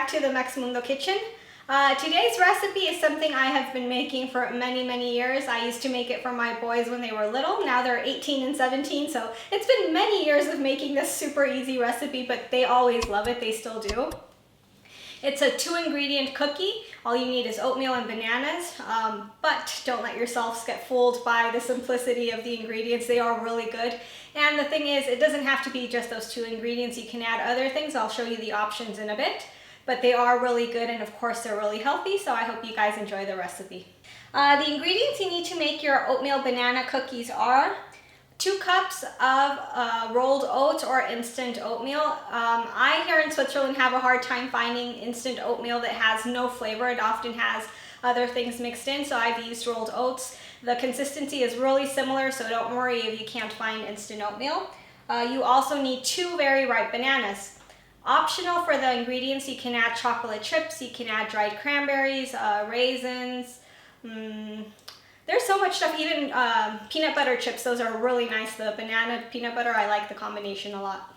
back to the Mex Mundo kitchen. Today's recipe is something I have been making for many years. I used to make it for my boys when they were little. Now they're 18 and 17, so it's been many years of making this super easy recipe, but they always love it. They still do. It's a 2-ingredient cookie. All you need is oatmeal and bananas, but don't let yourselves get fooled by the simplicity of the ingredients. They are really good. And the thing is, it doesn't have to be just those 2 ingredients. You can add other things. I'll show you the options in a bit, but they are really good, and of course they're really healthy, so I hope you guys enjoy the recipe. The ingredients you need to make your oatmeal banana cookies are 2 cups of rolled oats or instant oatmeal. I here in Switzerland have a hard time finding instant oatmeal that has no flavor. It often has other things mixed in, so I've used rolled oats. The consistency is really similar, so don't worry if you can't find instant oatmeal. You also need 2 very ripe bananas. Optional for the ingredients, you can add chocolate chips, you can add dried cranberries, raisins, there's so much stuff, even peanut butter chips. Those are really nice. The banana peanut butter, I like the combination a lot.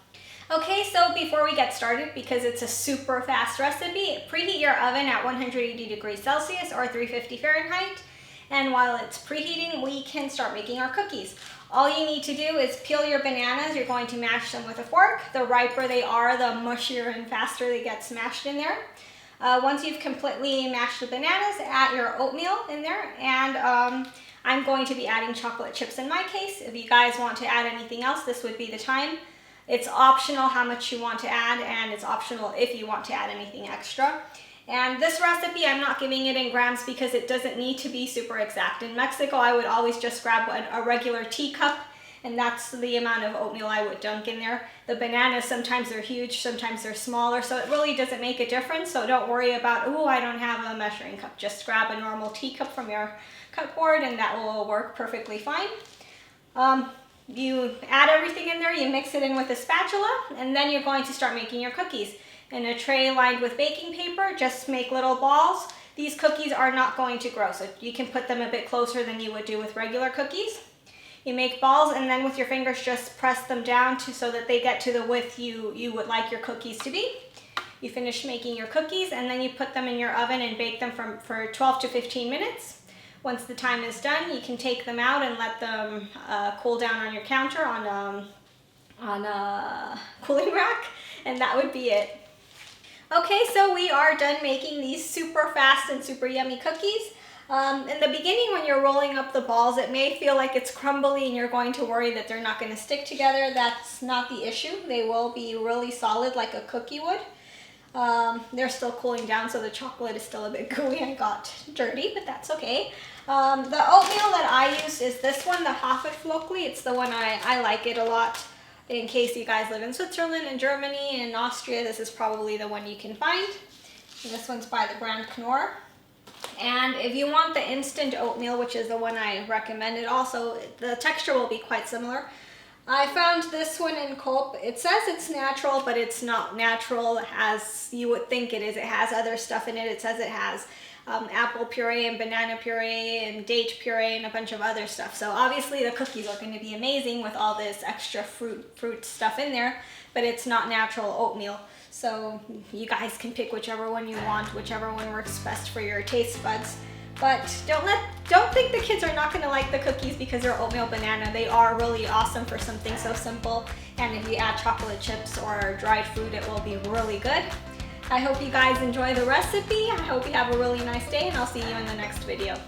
Okay, so before we get started, because it's a super fast recipe, preheat your oven at 180 degrees Celsius or 350 Fahrenheit. And while it's preheating, we can start making our cookies. All you need to do is peel your bananas. You're going to mash them with a fork. The riper they are, the mushier and faster they get smashed in there. Once you've completely mashed the bananas, add your oatmeal in there, and I'm going to be adding chocolate chips in my case. If you guys want to add anything else, this would be the time. It's optional how much you want to add, and it's optional if you want to add anything extra. And this recipe, I'm not giving it in grams because it doesn't need to be super exact. In Mexico, I would always just grab a regular teacup, and that's the amount of oatmeal I would dunk in there. The bananas, sometimes they're huge, sometimes they're smaller, so it really doesn't make a difference. So don't worry about, oh, I don't have a measuring cup. Just grab a normal teacup from your cupboard, and that will work perfectly fine. You add everything in there, you mix it in with a spatula, and then you're going to start making your cookies. In a tray lined with baking paper, just make little balls. These cookies are not going to grow, so you can put them a bit closer than you would do with regular cookies. You make balls, and then with your fingers just press them down so that they get to the width you would like your cookies to be. You finish making your cookies, and then you put them in your oven and bake them for 12 to 15 minutes. Once the time is done, you can take them out and let them cool down on your counter on a cooling rack, and that would be it. Okay, so we are done making these super fast and super yummy cookies. In the beginning, when you're rolling up the balls, it may feel like it's crumbly and you're going to worry that they're not going to stick together. That's not the issue. They will be really solid like a cookie would. They're still cooling down, so the chocolate is still a bit gooey and got dirty, but that's okay. The oatmeal that I use is this one, the Haferflockli. It's the one I like it a lot. In case you guys live in Switzerland and Germany and Austria, this is probably the one you can find. And this one's by the brand Knorr. And if you want the instant oatmeal, which is the one I recommended also, the texture will be quite similar. I found this one in Coop. It says it's natural, but it's not natural as you would think it is. It has other stuff in it. It says it has apple puree and banana puree and date puree and a bunch of other stuff. So obviously the cookies are going to be amazing with all this extra fruit stuff in there, but it's not natural oatmeal. So you guys can pick whichever one you want, whichever one works best for your taste buds. But don't think the kids are not going to like the cookies because they're oatmeal banana. They are really awesome for something so simple. And if you add chocolate chips or dried fruit, it will be really good. I hope you guys enjoy the recipe. I hope you have a really nice day, and I'll see you in the next video.